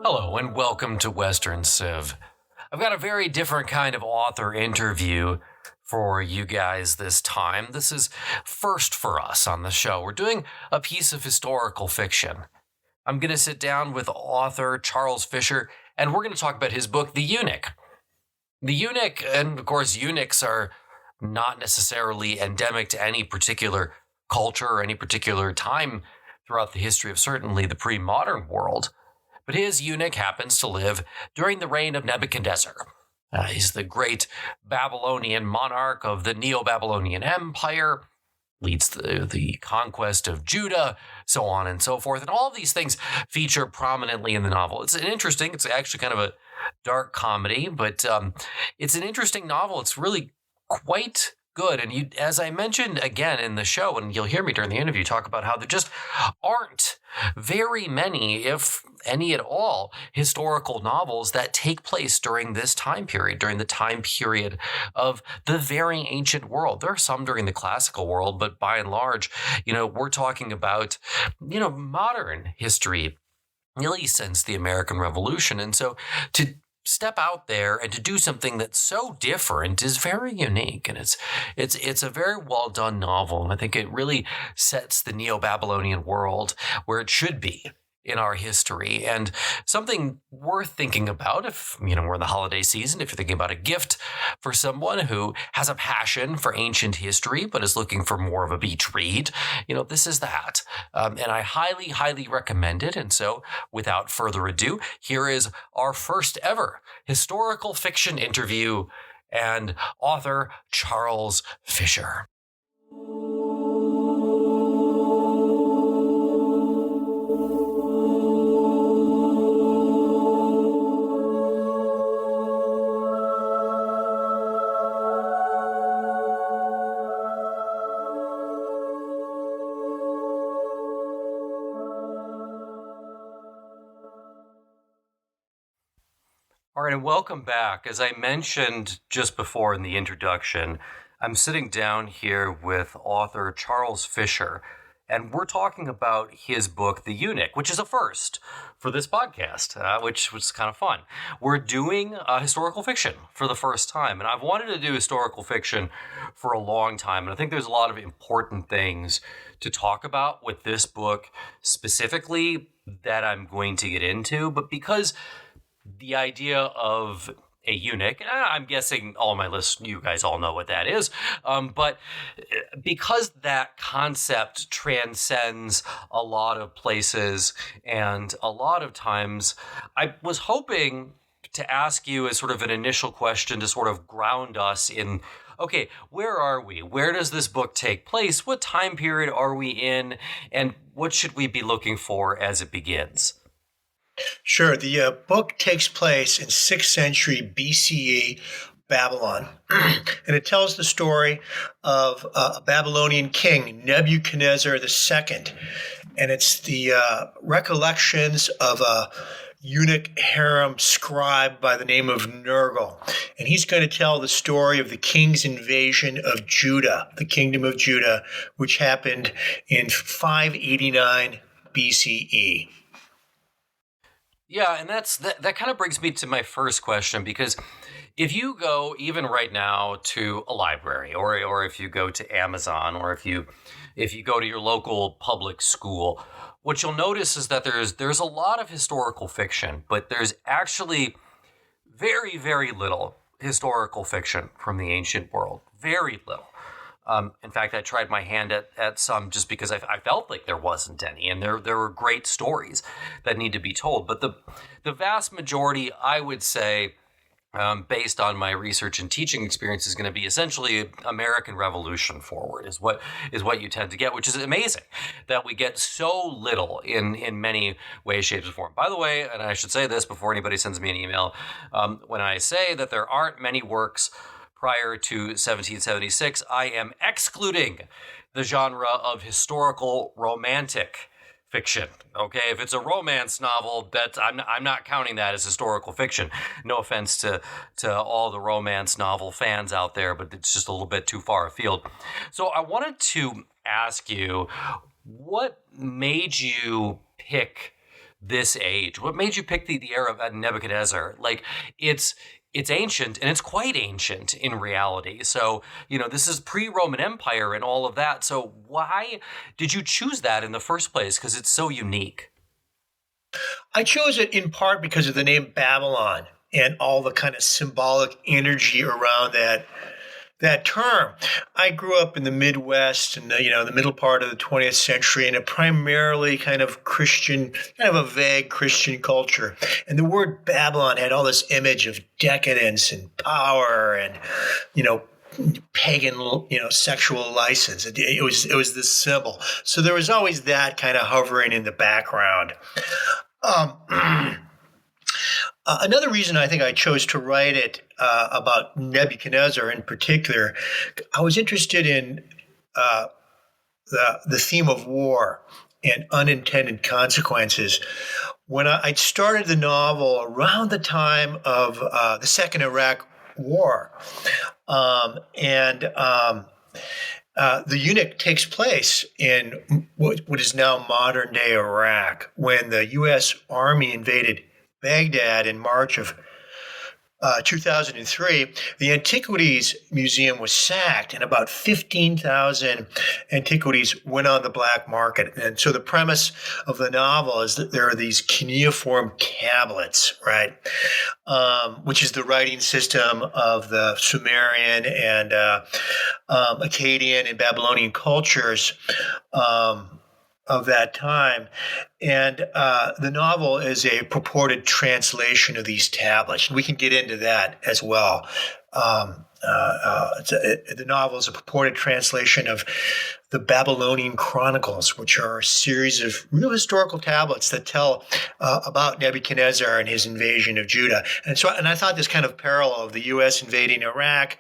Hello and welcome to Western Civ. I've got a very different kind of author interview for you guys this time. This is first for us on the show. We're doing a piece of historical fiction. I'm going to sit down with author Charles Fischer, and we're going to talk about his book, The Eunuch. The Eunuch, and of course eunuchs are not necessarily endemic to any particular culture or any particular time throughout the history of certainly the pre-modern world. But his eunuch happens to live during the reign of Nebuchadnezzar. He's the great Babylonian monarch of the Neo-Babylonian Empire, leads the conquest of Judah, so on and so forth. And all of these things feature prominently in the novel. It's actually kind of a dark comedy, but it's an interesting novel. It's really quite good. And as I mentioned again in the show, and you'll hear me during the interview talk about how there just aren't very many, if any at all, historical novels that take place during this time period, during the time period of the very ancient world. There are some during the classical world, but by and large, we're talking about, modern history, really since the American Revolution. And so to step out there and to do something that's so different is very unique, and it's a very well done novel, and I think it really sets the Neo-Babylonian world where it should be in our history, and something worth thinking about if we're in the holiday season. If you're thinking about a gift for someone who has a passion for ancient history but is looking for more of a beach read, this is that, and I highly recommend it. And so without further ado, here is our first ever historical fiction interview and author Charles Fischer. All right, and welcome back. As I mentioned just before in the introduction, I'm sitting down here with author Charles Fischer, and we're talking about his book, The Eunuch, which is a first for this podcast, which was kind of fun. We're doing historical fiction for the first time, and I've wanted to do historical fiction for a long time, and I think there's a lot of important things to talk about with this book specifically that I'm going to get into, but because the idea of a eunuch, I'm guessing all my listeners, you guys all know what that is, but because that concept transcends a lot of places and a lot of times, I was hoping to ask you as sort of an initial question to sort of ground us in, okay, where are we? Where does this book take place? What time period are we in? And what should we be looking for as it begins? Sure. The book takes place in 6th century BCE Babylon, and it tells the story of a Babylonian king, Nebuchadnezzar II, and it's the recollections of a eunuch harem scribe by the name of Nergal, and he's going to tell the story of the king's invasion of Judah, the kingdom of Judah, which happened in 589 BCE. Yeah, and that kind of brings me to my first question, because if you go even right now to a library, or if you go to Amazon, or if you go to your local public school, what you'll notice is that there's a lot of historical fiction, but there's actually very, very little historical fiction from the ancient world. Very little. In fact, I tried my hand at some just because I felt like there wasn't any, and there were great stories that need to be told. But the vast majority, I would say, based on my research and teaching experience, is going to be essentially American Revolution forward is what you tend to get, which is amazing that we get so little in many ways, shapes, and forms. By the way, and I should say this before anybody sends me an email, when I say that there aren't many works prior to 1776, I am excluding the genre of historical romantic fiction. Okay, if it's a romance novel, I'm not counting that as historical fiction. No offense to all the romance novel fans out there, but it's just a little bit too far afield. So I wanted to ask you, what made you pick this age? What made you pick the era of Nebuchadnezzar? Like, it's ancient, and it's quite ancient in reality. So, this is pre-Roman Empire and all of that. So why did you choose that in the first place? Because it's so unique. I chose it in part because of the name Babylon and all the kind of symbolic energy around that term. I grew up in the Midwest in the middle part of the 20th century in a primarily kind of Christian, kind of a vague Christian culture. And the word Babylon had all this image of decadence and power and, pagan, sexual license. It was this symbol. So there was always that kind of hovering in the background. Another reason I think I chose to write it about Nebuchadnezzar in particular, I was interested in the theme of war and unintended consequences. When I started the novel around the time of the Second Iraq War, the Eunuch takes place in what is now modern-day Iraq when the U.S. Army invaded Baghdad in March of 2003. The Antiquities Museum was sacked, and about 15,000 antiquities went on the black market. And so the premise of the novel is that there are these cuneiform tablets, right, which is the writing system of the Sumerian and Akkadian and Babylonian cultures of that time. And the novel is a purported translation of these tablets. We can get into that as well. The novel is a purported translation of the Babylonian Chronicles, which are a series of real historical tablets that tell about Nebuchadnezzar and his invasion of Judah. And I thought this kind of parallel of the U.S. invading Iraq,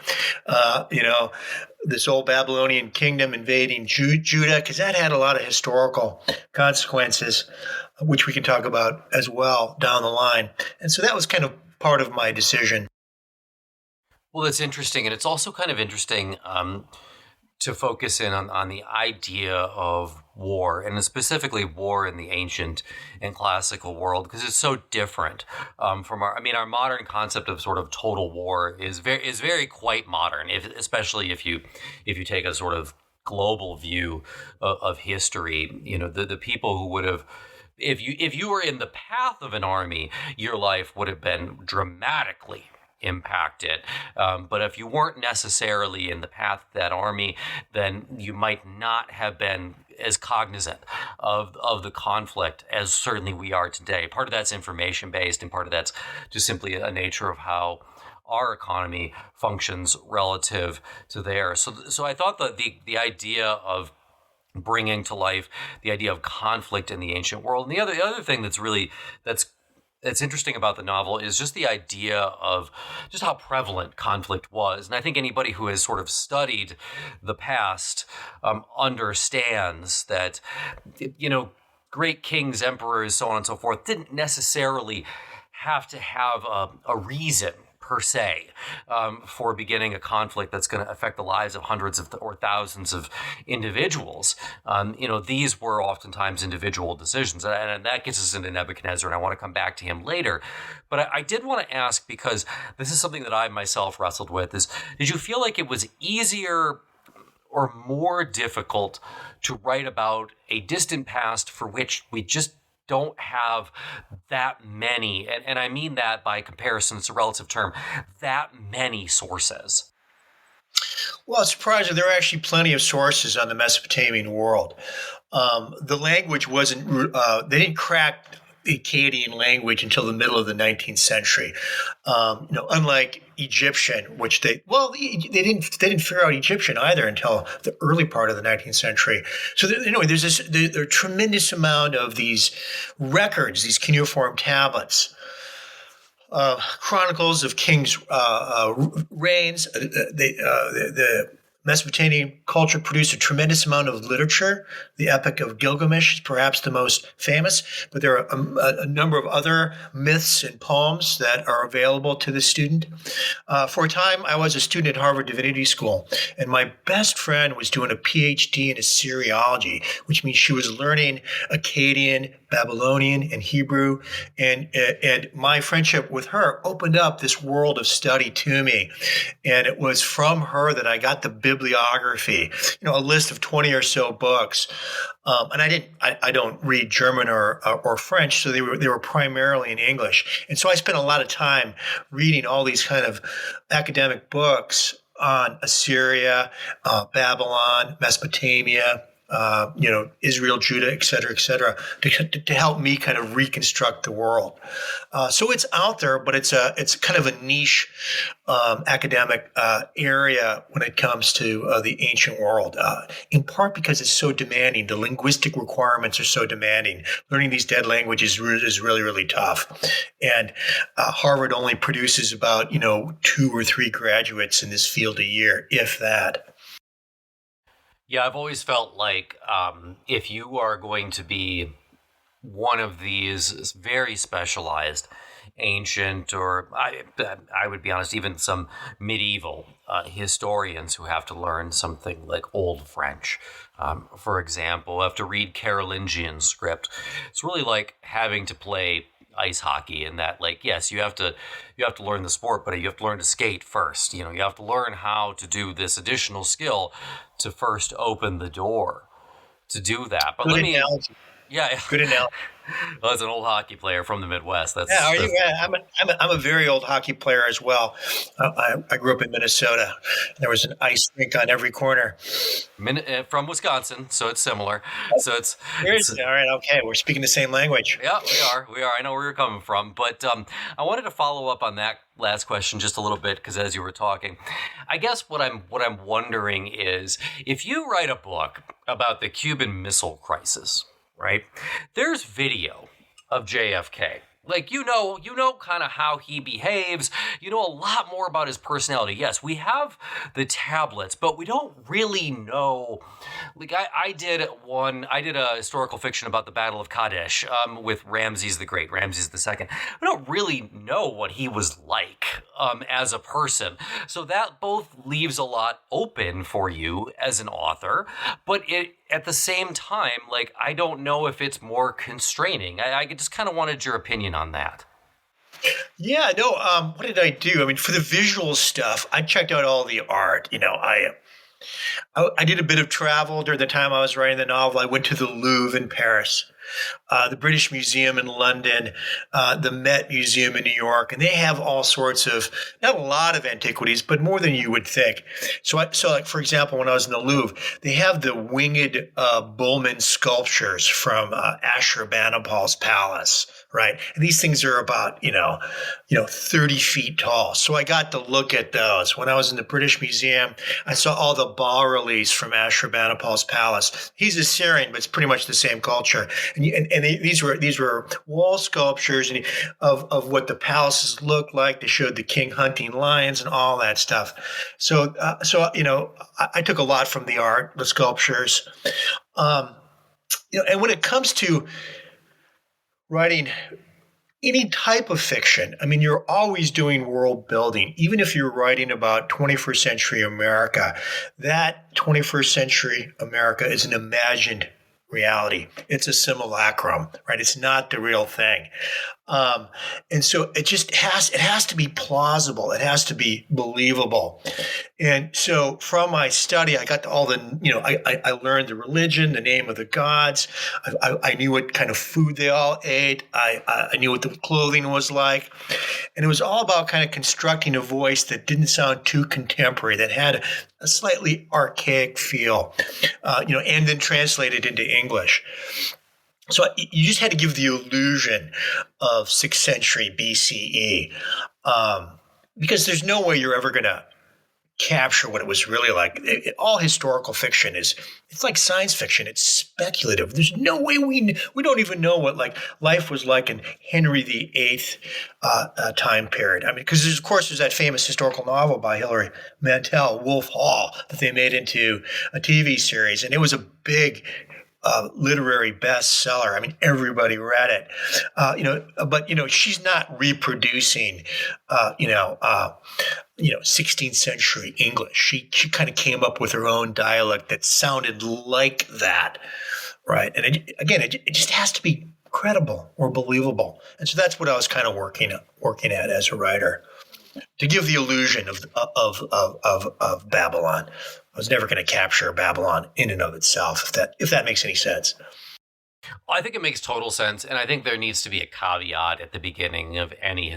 this old Babylonian kingdom invading Judah, because that had a lot of historical consequences, which we can talk about as well down the line. And so that was kind of part of my decision. Well, that's interesting. And it's also kind of interesting to focus in on the idea of war, and specifically war in the ancient and classical world, because it's so different from our modern concept of sort of total war is very quite modern, especially if you take a sort of global view of history. The people who would have, if you were in the path of an army, your life would have been dramatically impacted. But if you weren't necessarily in the path of that army, then you might not have been as cognizant of the conflict as certainly we are today. Part of that's information based, and part of that's just simply a nature of how our economy functions relative to theirs. So I thought that the idea of bringing to life the idea of conflict in the ancient world, and the other thing that's interesting about the novel is just the idea of just how prevalent conflict was. And I think anybody who has sort of studied the past understands that, great kings, emperors, so on and so forth, didn't necessarily have to have a reason per se for beginning a conflict that's going to affect the lives of hundreds or thousands of individuals. These were oftentimes individual decisions, and that gets us into Nebuchadnezzar, and I want to come back to him later. But I did want to ask, because this is something that I myself wrestled with, is did you feel like it was easier or more difficult to write about a distant past for which we just don't have that many, and I mean that by comparison, it's a relative term, that many sources? Well, it's surprising. There are actually plenty of sources on the Mesopotamian world. The language wasn't, they didn't crack the Akkadian language until the middle of the 19th century. Unlike Egyptian, which they didn't figure out Egyptian either until the early part of the 19th century. So there's a tremendous amount of these records, these cuneiform tablets, chronicles of kings' reigns. The Mesopotamian culture produced a tremendous amount of literature. The Epic of Gilgamesh is perhaps the most famous, but there are a number of other myths and poems that are available to the student. For a time, I was a student at Harvard Divinity School, and my best friend was doing a PhD in Assyriology, which means she was learning Akkadian, Babylonian, and Hebrew. And my friendship with her opened up this world of study to me. And it was from her that I got the bibliography, a list of 20 or so books. And I don't read German or French, so they were primarily in English. And so I spent a lot of time reading all these kind of academic books on Assyria, Babylon, Mesopotamia, Israel, Judah, et cetera, to help me kind of reconstruct the world. So it's out there, but it's kind of a niche academic area when it comes to the ancient world, in part because it's so demanding. The linguistic requirements are so demanding. Learning these dead languages is really, really tough. And Harvard only produces about, 2 or 3 graduates in this field a year, if that. Yeah, I've always felt like if you are going to be one of these very specialized ancient, or I would be honest, even some medieval historians who have to learn something like Old French, for example, have to read Carolingian script. It's really like having to play ice hockey in that, like, yes, you have to learn the sport, but you have to learn to skate first. You have to learn how to do this additional skill to first open the door to do that. But Good analogy. Yeah. Good analogy. Well, as an old hockey player from the Midwest, Are you? Yeah, I'm a very old hockey player as well. I grew up in Minnesota. There was an ice rink on every corner. From Wisconsin, so it's similar. So it's all right. Okay, we're speaking the same language. Yeah, we are. I know where you're coming from, but I wanted to follow up on that last question just a little bit, because as you were talking, I guess what I'm wondering is, if you write a book about the Cuban Missile Crisis, right? There's video of JFK. Like, you know kind of how he behaves. You know a lot more about his personality. Yes, we have the tablets, but we don't really know. Like, I did a historical fiction about the Battle of Kadesh with Ramses the Great, Ramses II. We don't really know what he was like as a person. So that both leaves a lot open for you as an author, but at the same time, like, I don't know if it's more constraining. I just kind of wanted your opinion on that. Yeah, no, what did I do? I mean, for the visual stuff, I checked out all the art. I did a bit of travel during the time I was writing the novel. I went to the Louvre in Paris, the British Museum in London, the Met Museum in New York, and they have all sorts of, not a lot of antiquities, but more than you would think. So like, for example, when I was in the Louvre, they have the winged Bullman sculptures from Ashurbanipal's palace, right? And these things are about, 30 feet tall. So I got to look at those. When I was in the British Museum, I saw all the bas-reliefs from Ashurbanipal's palace. He's Assyrian, but it's pretty much the same culture. These were wall sculptures of what the palaces looked like. They showed the king hunting lions and all that stuff. So I took a lot from the art, the sculptures. And when it comes to writing any type of fiction, I mean, you're always doing world building. Even if you're writing about 21st century America, that 21st century America is an imagined reality. It's a simulacrum, right? It's not the real thing. And so it has to be plausible. It has to be believable. And so from my study, I got all I learned the religion, the name of the gods. I knew what kind of food they all ate. I knew what the clothing was like. And it was all about kind of constructing a voice that didn't sound too contemporary, that had a slightly archaic feel, and then translated into English. So you just had to give the illusion of 6th century BCE, because there's no way you're ever going to capture what it was really like. All historical fiction it's like science fiction. It's speculative. There's no way we don't even know what like life was like in Henry VIII time period. I mean, because of course there's that famous historical novel by Hilary Mantel, Wolf Hall, that they made into a TV series, and it was a big literary bestseller. I mean, everybody read it. But she's not reproducing, 16th century English. She kind of came up with her own dialect that sounded like that, right? And it just has to be credible or believable. And so that's what I was kind of working at as a writer, to give the illusion of Babylon. I was never going to capture Babylon in and of itself, if that makes any sense. Well, I think it makes total sense, and I think there needs to be a caveat at the beginning of any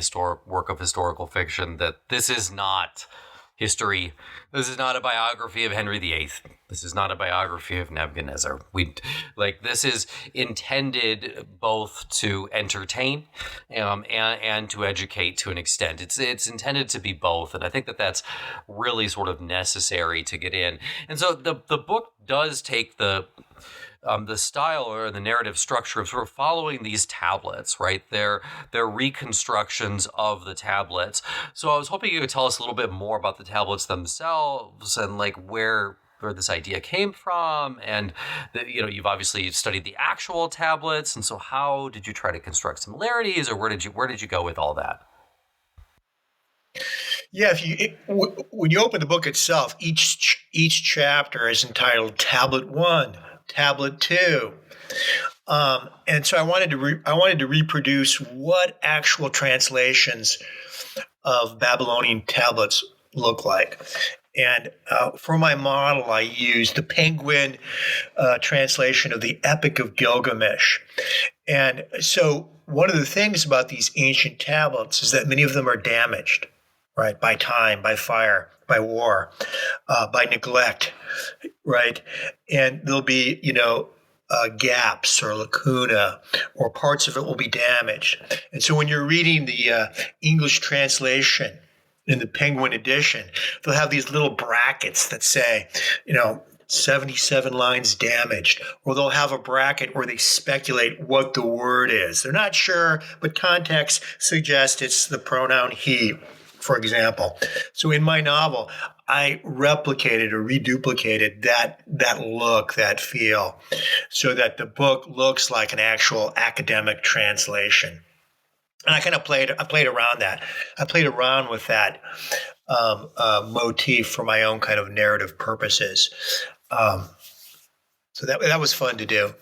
work of historical fiction that this is not history. This is not a biography of Henry VIII. This is not a biography of Nebuchadnezzar. This is intended both to entertain and to educate to an extent. It's intended to be both, and I think that that's really sort of necessary to get in. And so the book does take the style or the narrative structure of sort of following these tablets, right? They're reconstructions of the tablets. So I was hoping you could tell us a little bit more about the tablets themselves and like where this idea came from, and you've obviously studied the actual tablets, and so how did you try to construct similarities, or where did you go with all that? Yeah, when you open the book itself, each chapter is entitled Tablet 1, Tablet 2. And so I wanted to reproduce what actual translations of Babylonian tablets look like. And for my model, I used the Penguin translation of the Epic of Gilgamesh. And so one of the things about these ancient tablets is that many of them are damaged, right, by time, by fire, by war, by neglect, right? And there'll be, gaps or lacuna, or parts of it will be damaged. And so when you're reading the English translation in the Penguin edition, they'll have these little brackets that say, 77 lines damaged, or they'll have a bracket where they speculate what the word is. They're not sure, but context suggests it's the pronoun he, for example. So in my novel, I replicated or reduplicated that look, that feel, so that the book looks like an actual academic translation. And I kind of played around that. I played around with that motif for my own kind of narrative purposes. So that was fun to do.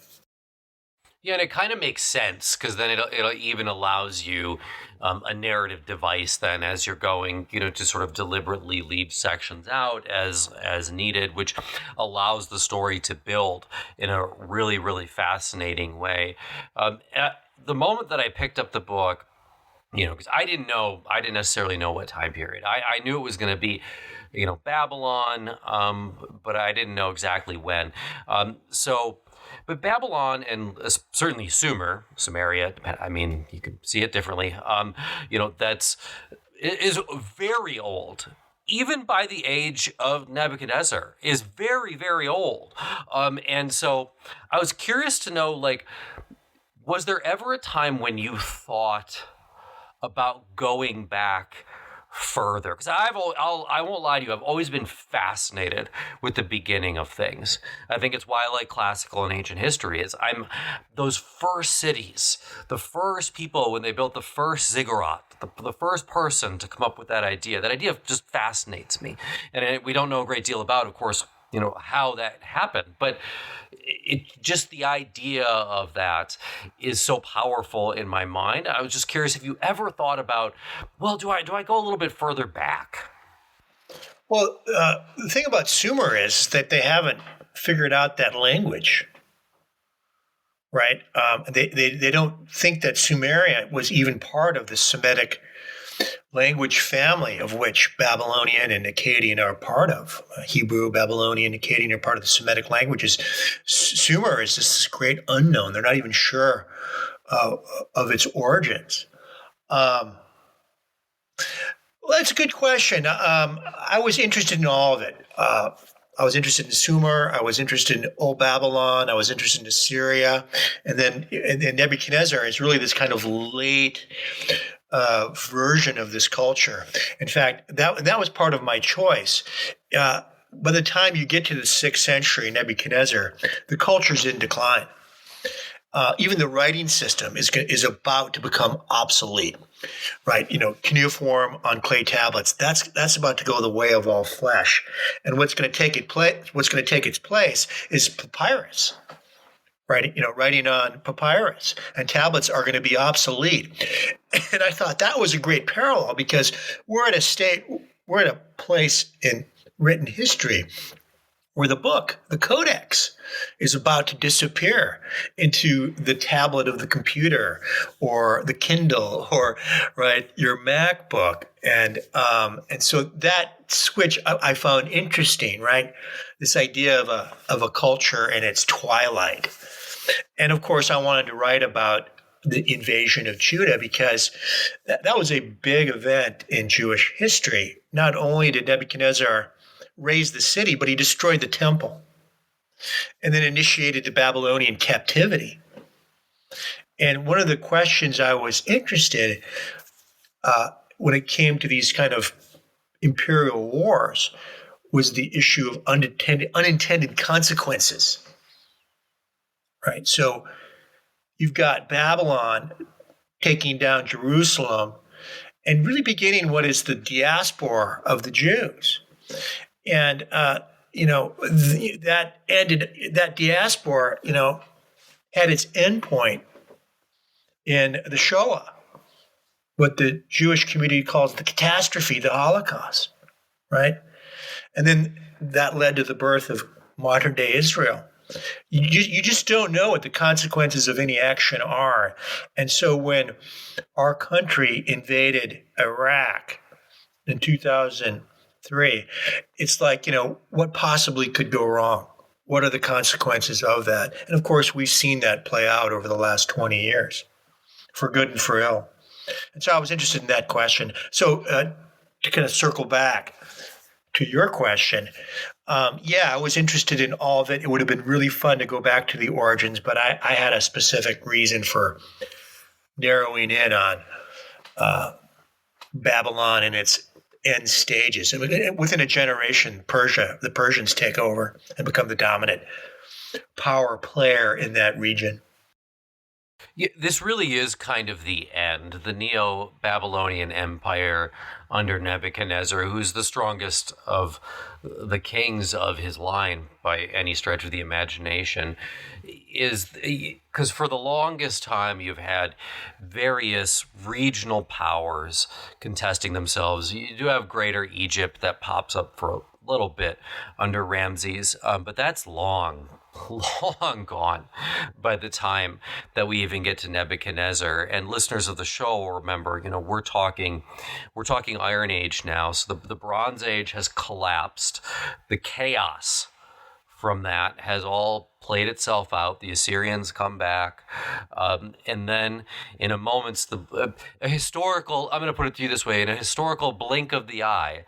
Yeah, and it kind of makes sense because then it even allows you a narrative device then as you're going, to sort of deliberately leave sections out as needed, which allows the story to build in a really, really fascinating way. At the moment that I picked up the book, because I didn't necessarily know what time period. I knew it was going to be, Babylon, but I didn't know exactly when. But Babylon and certainly Sumeria, I mean, you can see it differently. Is very old. Even by the age of Nebuchadnezzar, is very, very old. And so I was curious to know, was there ever a time when you thought about going back further? Because I won't lie to you, I've always been fascinated with the beginning of things. I think it's why I like classical and ancient history. Those first cities, the first people when they built the first ziggurat, the first person to come up with that idea just fascinates me. And we don't know a great deal about, of course, how that happened, but just the idea of that is so powerful in my mind. I was just curious if you ever thought about, well, do I go a little bit further back? Well, the thing about Sumer is that they haven't figured out that language, right? They don't think that Sumeria was even part of the Semitic language family of which Babylonian and Akkadian are part of. Hebrew, Babylonian, Akkadian are part of the Semitic languages. Sumer is this great unknown. They're not even sure of its origins. Well, that's a good question. I was interested in all of it. I was interested in Sumer. I was interested in Old Babylon. I was interested in Assyria. And then Nebuchadnezzar is really this kind of late version of this culture. In fact, that was part of my choice. By the time you get to the 6th century, Nebuchadnezzar, the culture's in decline. Even the writing system is about to become obsolete, right? Cuneiform on clay tablets. That's about to go the way of all flesh, and what's going to take its place is papyrus, right? Writing on papyrus and tablets are going to be obsolete. And I thought that was a great parallel because we're at a place in written history where the codex, is about to disappear into the tablet of the computer or the Kindle or your MacBook, and so that switch I found interesting, right? This idea of a culture in its twilight, and of course I wanted to write about the invasion of Judah because that was a big event in Jewish history. Not only did Nebuchadnezzar raise the city, but he destroyed the temple and then initiated the Babylonian captivity. And one of the questions I was interested when it came to these kind of imperial wars was the issue of unintended consequences, right? So you've got Babylon taking down Jerusalem and really beginning what is the diaspora of the Jews. And that diaspora, had its endpoint in the Shoah, what the Jewish community calls the catastrophe, the Holocaust, right? And then that led to the birth of modern day Israel. You just don't know what the consequences of any action are. And so when our country invaded Iraq in 2003, it's like, what possibly could go wrong? What are the consequences of that? And of course, we've seen that play out over the last 20 years, for good and for ill. And so I was interested in that question. So to kind of circle back to your question, I was interested in all of it. It would have been really fun to go back to the origins, but I had a specific reason for narrowing in on Babylon and its end stages. And within a generation, the Persians take over and become the dominant power player in that region. Yeah, this really is kind of the end. The Neo-Babylonian Empire under Nebuchadnezzar, who's the strongest of the kings of his line by any stretch of the imagination, is because for the longest time you've had various regional powers contesting themselves. You do have Greater Egypt that pops up for a little bit under Ramses, but that's long gone by the time that we even get to Nebuchadnezzar. And listeners of the show will remember, we're talking Iron Age now. So the Bronze Age has collapsed. The chaos from that has all played itself out. The Assyrians come back. And then in a moment's, a historical, I'm going to put it to you this way, in a historical blink of the eye,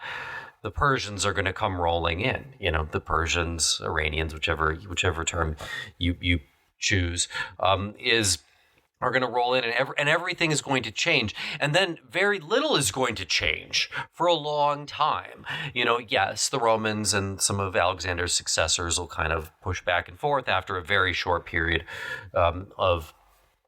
the Persians are going to come rolling in. The Persians, Iranians, whichever term you choose, are going to roll in, and everything is going to change. And then very little is going to change for a long time. Yes, the Romans and some of Alexander's successors will kind of push back and forth after a very short period of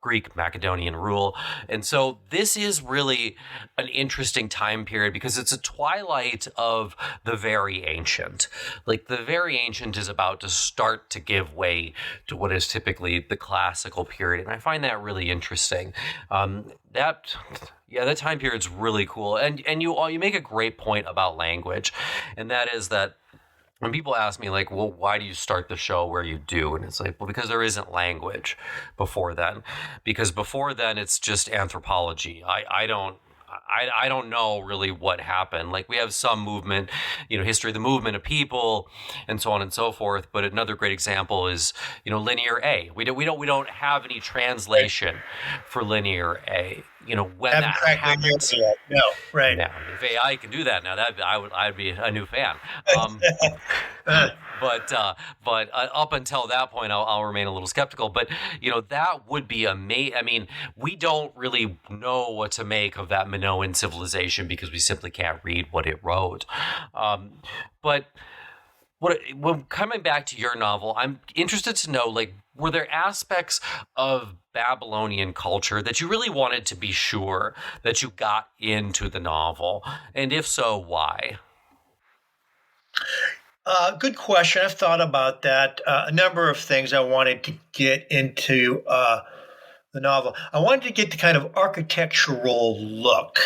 Greek Macedonian rule. And so this is really an interesting time period because it's a twilight of the very ancient. Like the very ancient is about to start to give way to what is typically the classical period. And I find that really interesting. That time period's really cool. And you make a great point about language. And that is that when people ask me, like, well, why do you start the show where you do? And it's like, well, because there isn't language before then. Because before then, it's just anthropology. I don't know really what happened. Like, we have some movement, history of the movement of people and so on and so forth. But another great example is, linear A. We don't have any translation for linear A. when Haven't that cracked the happens. news yet. No, right. Now, if AI can do that now, I'd be a new fan. Uh, But up until that point, I'll remain a little skeptical. But that would be amazing. I mean, we don't really know what to make of that Minoan civilization because we simply can't read what it wrote. But when coming back to your novel, I'm interested to know, like, were there aspects of Babylonian culture that you really wanted to be sure that you got into the novel? And if so, why? Good question. I've thought about that. A number of things I wanted to get into the novel. I wanted to get the kind of architectural look.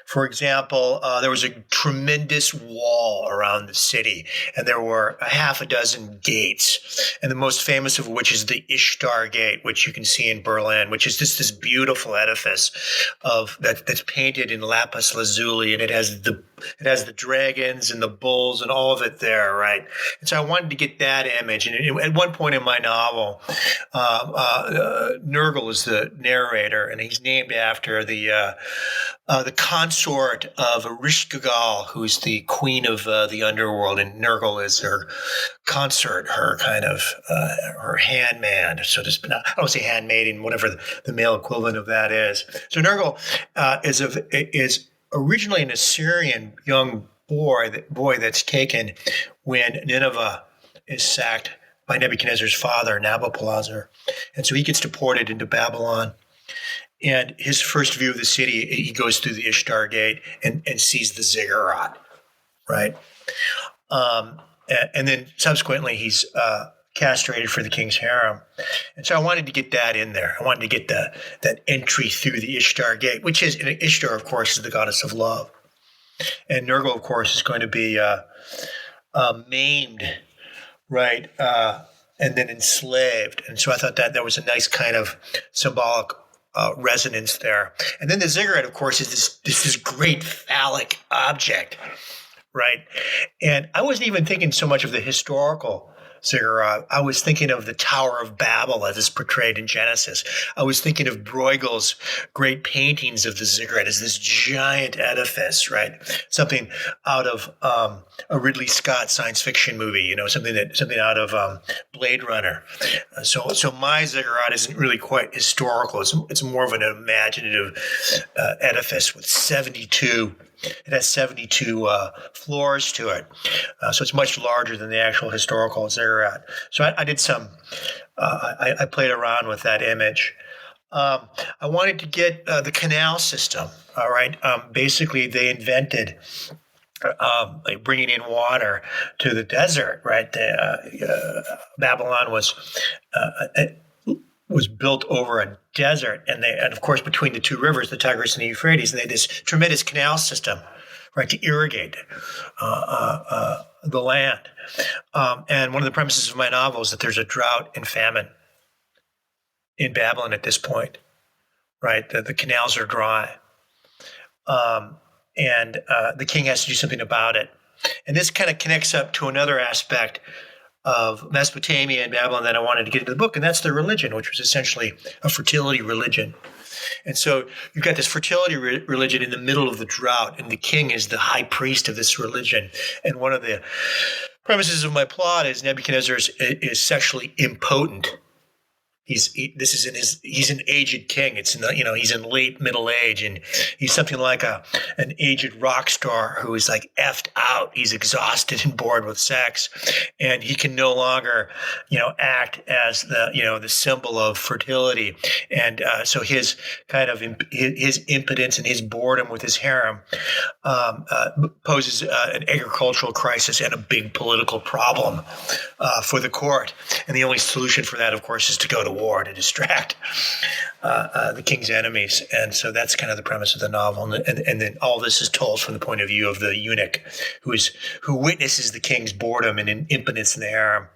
For example, there was a tremendous wall around the city, and there were a half a dozen gates, and the most famous of which is the Ishtar Gate, which you can see in Berlin, which is just this beautiful edifice that's painted in lapis lazuli, and it has the dragons and the bulls and all of it there, right? And so I wanted to get that image. And at one point in my novel, Nergal is the narrator, and he's named after the consort of Erishkigal, who's the queen of the underworld, and Nergal is her consort, her kind of her handman. So to speak, I don't say handmaiden, whatever the male equivalent of that is. So Nergal is originally an Assyrian young boy that's taken when Nineveh is sacked by Nebuchadnezzar's father, Nabopolassar, and so he gets deported into Babylon. And his first view of the city, he goes through the Ishtar Gate and sees the Ziggurat, right? And then subsequently, he's castrated for the king's harem. And so I wanted to get that in there. I wanted to get that entry through the Ishtar Gate, which is, and Ishtar, of course, is the goddess of love. And Nergal, of course, is going to be maimed, right? And then enslaved. And so I thought that was a nice kind of symbolic resonance there. And then the ziggurat, of course, is this great phallic object, right? And I wasn't even thinking so much of the historical ziggurat. I was thinking of the Tower of Babel as it's portrayed in Genesis. I was thinking of Bruegel's great paintings of the ziggurat as this giant edifice, right? Something out of a Ridley Scott science fiction movie, something out of Blade Runner. So my ziggurat isn't really quite historical. It's more of an imaginative edifice with 72. It has 72 floors to it, so it's much larger than the actual historical ziggurat. So I did some. I played around with that image. I wanted to get the canal system. All right. Basically, they invented bringing in water to the desert. Right. Babylon was built over a desert, and of course between the two rivers, the Tigris and the Euphrates, and they had this tremendous canal system, right, to irrigate the land. And one of the premises of my novel is that there's a drought and famine in Babylon at this point, right? The canals are dry, and the king has to do something about it. And this kind of connects up to another aspect of Mesopotamia and Babylon that I wanted to get into the book, and that's their religion, which was essentially a fertility religion. And so you've got this fertility religion in the middle of the drought, and the king is the high priest of this religion. And one of the premises of my plot is Nebuchadnezzar is sexually impotent. He's an aged king. It's he's in late middle age, and he's something like an aged rock star who is like effed out. He's exhausted and bored with sex, and he can no longer act as the symbol of fertility. And so his kind of his impotence and his boredom with his harem poses an agricultural crisis and a big political problem for the court. And the only solution for that, of course, is to go to war to distract the king's enemies. And so that's kind of the premise of the novel. And then all this is told from the point of view of the eunuch who witnesses the king's boredom and impotence in the harem.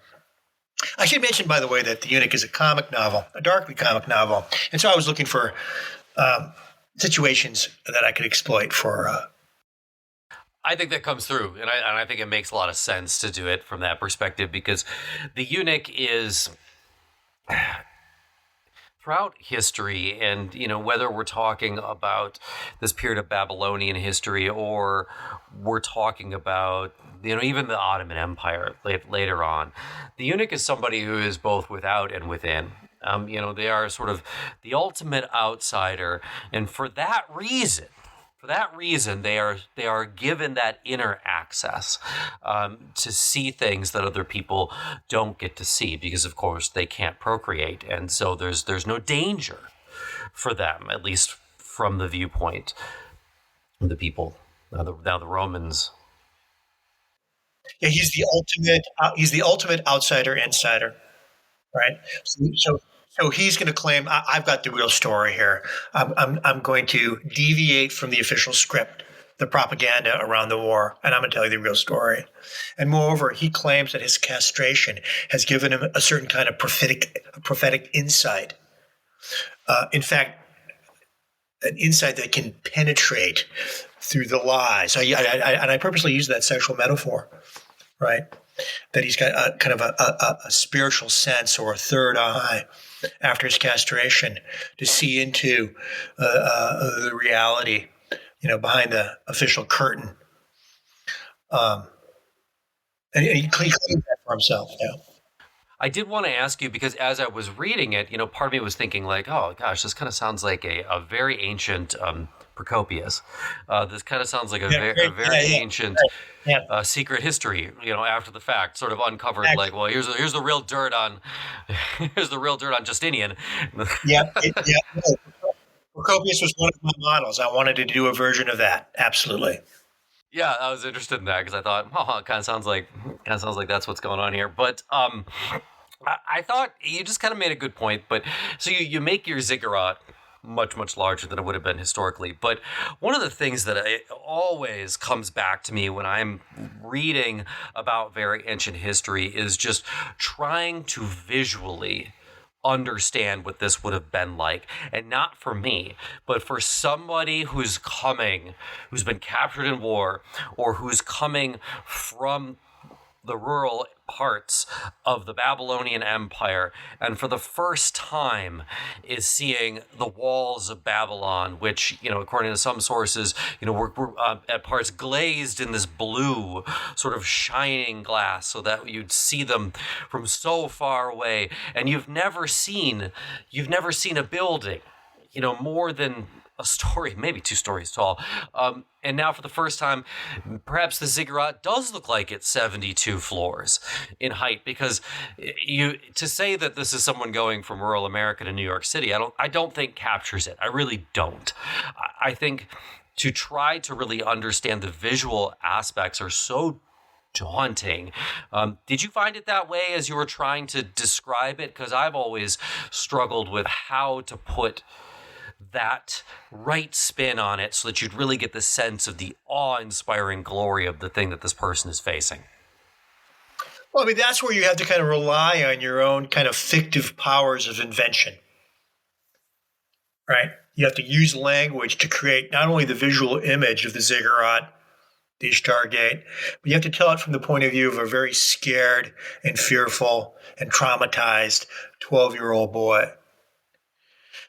I should mention, by the way, that the eunuch is a comic novel, a darkly comic novel. And so I was looking for situations that I could exploit for. I think that comes through, and I think it makes a lot of sense to do it from that perspective, because the eunuch is, throughout history, and whether we're talking about this period of Babylonian history or we're talking about even the Ottoman Empire later on, the eunuch is somebody who is both without and within. They are sort of the ultimate outsider, and for that reason, they are given that inner access to see things that other people don't get to see, because of course they can't procreate, and so there's no danger for them, at least from the viewpoint of the people. Now the Romans. Yeah, he's the ultimate outsider insider, right? So he's going to claim, I've got the real story here. I'm going to deviate from the official script, the propaganda around the war, and I'm going to tell you the real story. And moreover, he claims that his castration has given him a certain kind of prophetic insight. In fact, an insight that can penetrate through the lies. I purposely use that sexual metaphor, right? That he's got a kind of a spiritual sense or a third eye after his castration to see into the reality, behind the official curtain. And he claims that for himself. Yeah. I did want to ask you, because as I was reading it, part of me was thinking like, oh gosh, this kind of sounds like a very ancient Procopius. This kind of sounds like a very ancient secret history, after the fact, sort of uncovered. Like, well, here's the real dirt on Justinian. Yeah. Procopius was one of my models. I wanted to do a version of that. Absolutely. Yeah, I was interested in that because I thought, it kind of sounds like that's what's going on here. But I thought you just kind of made a good point. But so you make your ziggurat much, much larger than it would have been historically. But one of the things that always comes back to me when I'm reading about very ancient history is just trying to visually understand what this would have been like, and not for me, but for somebody who's been captured in war, or who's coming from the rural parts of the Babylonian Empire, and for the first time is seeing the walls of Babylon, which, according to some sources, were at parts glazed in this blue sort of shining glass so that you'd see them from so far away. And you've never seen a building, more than a story, maybe 2 stories tall. And now for the first time, perhaps the ziggurat does look like it's 72 floors in height, because to say that this is someone going from rural America to New York City, I don't think captures it. I really don't. I think to try to really understand the visual aspects are so daunting. Did you find it that way as you were trying to describe it? Because I've always struggled with how to put that right spin on it so that you'd really get the sense of the awe-inspiring glory of the thing that this person is facing. Well, that's where you have to kind of rely on your own kind of fictive powers of invention, right? You have to use language to create not only the visual image of the ziggurat, the Ishtar Gate, but you have to tell it from the point of view of a very scared and fearful and traumatized 12-year-old boy.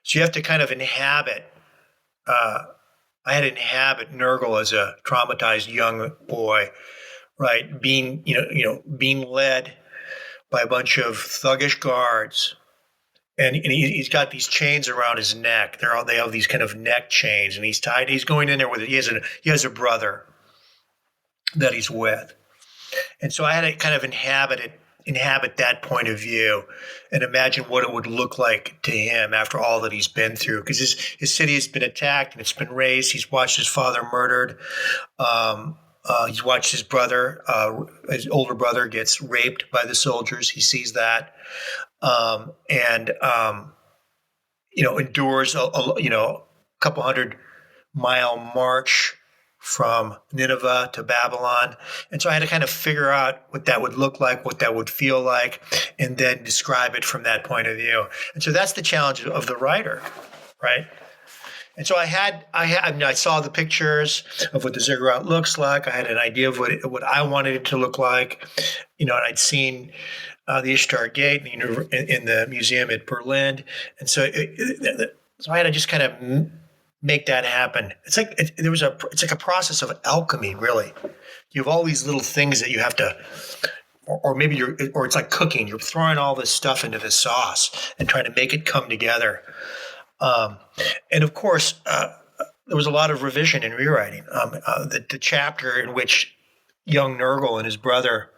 So you have to kind of inhabit. I had to inhabit Nergal as a traumatized young boy, right? Being led by a bunch of thuggish guards, and he's got these chains around his neck. They have these kind of neck chains, and he's tied. He's going in there with it. He has a brother that he's with, and so I had to kind of inhabit that point of view and imagine what it would look like to him after all that he's been through. Because his city has been attacked and it's been razed. He's watched his father murdered. He's watched his brother, his older brother, gets raped by the soldiers. He sees that, and endures a couple 100-mile march from Nineveh to Babylon. And so I had to kind of figure out what that would look like, what that would feel like, and then describe it from that point of view. And so that's the challenge of the writer, right? And so I saw the pictures of what the ziggurat looks like. I had an idea of what I wanted it to look like, and I'd seen the Ishtar Gate in the museum at Berlin, and so so I had to just kind of make that happen. It's like it's like a process of alchemy, really. You have all these little things that you have to, or maybe or it's like cooking. You're throwing all this stuff into this sauce and trying to make it come together. And of course, there was a lot of revision and rewriting. The chapter in which young Nergal and his brother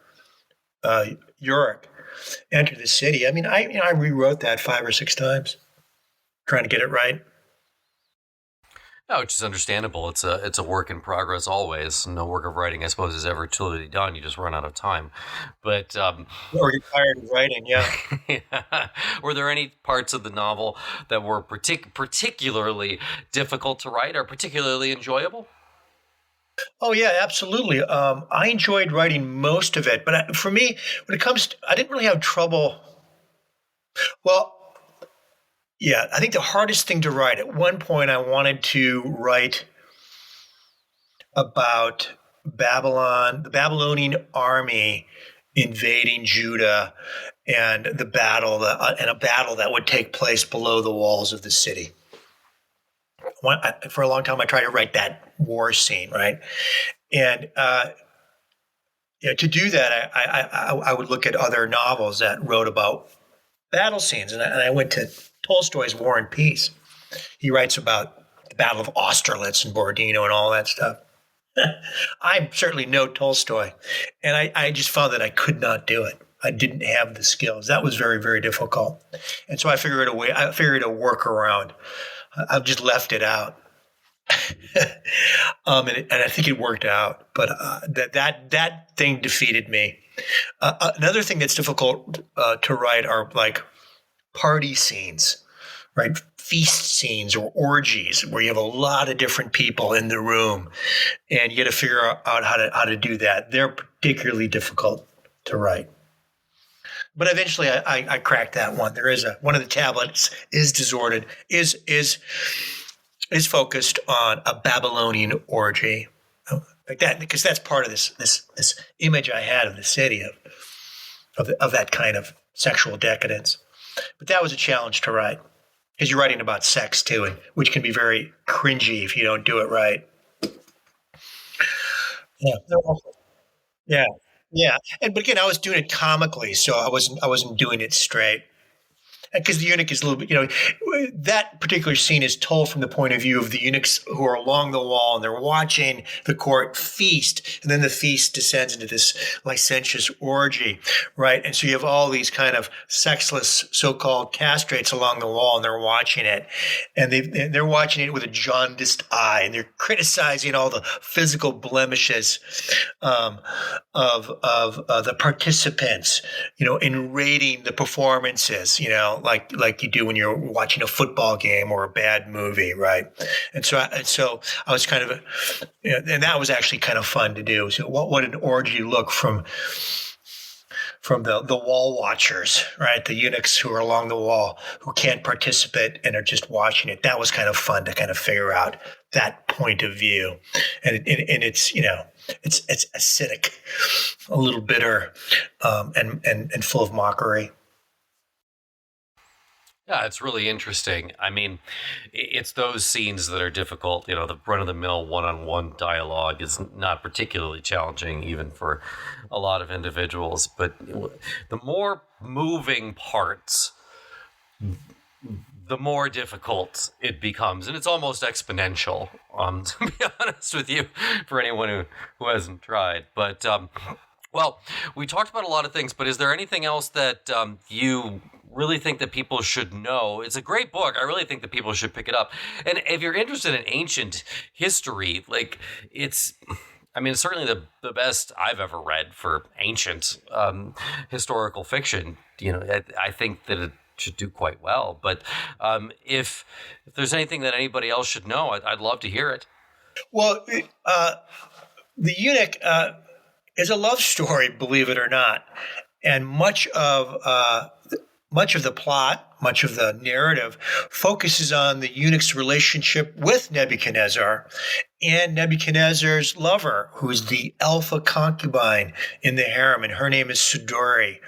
Uruk enter the city. I mean, I rewrote that 5 or 6 times, trying to get it right. No, which is understandable. It's a work in progress always. No work of writing, I suppose, is ever truly done. You just run out of time. But or get tired of writing, yeah. yeah. Were there any parts of the novel that were particularly difficult to write or particularly enjoyable? Oh yeah, absolutely. I enjoyed writing most of it, but for me, when it comes to, I didn't really have trouble. Well, yeah, I think the hardest thing to write, at one point I wanted to write about Babylon, the Babylonian army invading Judah, and a battle that would take place below the walls of the city. For a long time, I tried to write that war scene, right? And to do that, I would look at other novels that wrote about battle scenes, and I went to Tolstoy's War and Peace. He writes about the Battle of Austerlitz and Borodino and all that stuff. I'm certainly no Tolstoy, and I just found that I could not do it. I didn't have the skills. That was very, very difficult, and so I figured a workaround. I've just left it out, and I think it worked out. But that thing defeated me. Another thing that's difficult to write are like party scenes, right? Feast scenes or orgies where you have a lot of different people in the room, and you got to figure out how to do that. They're particularly difficult to write. But eventually, I cracked that one. There is one of the tablets is disordered, is focused on a Babylonian orgy, like that, because that's part of this image I had of the city of that kind of sexual decadence. But that was a challenge to write, because you're writing about sex too, and which can be very cringy if you don't do it right. Yeah, yeah, yeah. But again, I was doing it comically, so I wasn't doing it straight. Because the eunuch is a little bit, that particular scene is told from the point of view of the eunuchs who are along the wall and they're watching the court feast, and then the feast descends into this licentious orgy, right? And so you have all these kind of sexless so-called castrates along the wall, and they're watching it, and they're watching it with a jaundiced eye, and they're criticizing all the physical blemishes of the participants, in rating the performances, like you do when you're watching a football game or a bad movie, right? And so I was kind of, and that was actually kind of fun to do. So what an orgy look from the wall watchers, right? The eunuchs who are along the wall who can't participate and are just watching it. That was kind of fun to kind of figure out that point of view, and it's it's acidic, a little bitter, and full of mockery. Yeah, it's really interesting. I mean, it's those scenes that are difficult. The run-of-the-mill one-on-one dialogue is not particularly challenging, even for a lot of individuals. But the more moving parts, the more difficult it becomes. And it's almost exponential, to be honest with you, for anyone who hasn't tried. But, well, we talked about a lot of things, but is there anything else that you really think that people should know? It's a great book. I really think that people should pick it up. And if you're interested in ancient history, it's certainly the best I've ever read for ancient historical fiction. I think that it should do quite well. But if there's anything that anybody else should know, I'd love to hear it. Well, the eunuch is a love story, believe it or not, and much of the plot, much of the narrative focuses on the eunuch's relationship with Nebuchadnezzar and Nebuchadnezzar's lover, who's the alpha concubine in the harem, and her name is Siduri.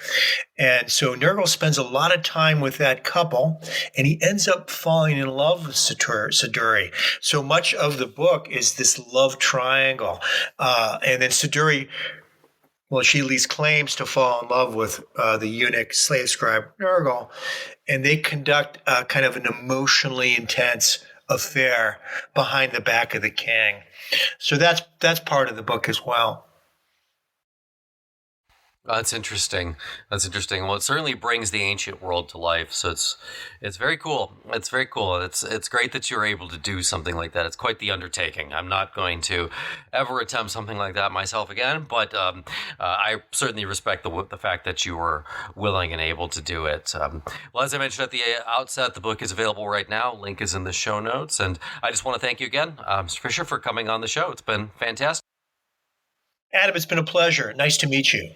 And so Nergal spends a lot of time with that couple, and he ends up falling in love with Siduri. So much of the book is this love triangle. And then Siduri, well, she at least claims to fall in love with the eunuch slave-scribe Nergal, and they conduct kind of an emotionally intense affair behind the back of the king. So that's part of the book as well. That's interesting. That's interesting. Well, it certainly brings the ancient world to life. So it's very cool. It's very cool. It's great that you're able to do something like that. It's quite the undertaking. I'm not going to ever attempt something like that myself again, but I certainly respect the fact that you were willing and able to do it. Well, as I mentioned at the outset, the book is available right now. Link is in the show notes, and I just want to thank you again, Mr. Fischer, for coming on the show. It's been fantastic. Adam, it's been a pleasure. Nice to meet you.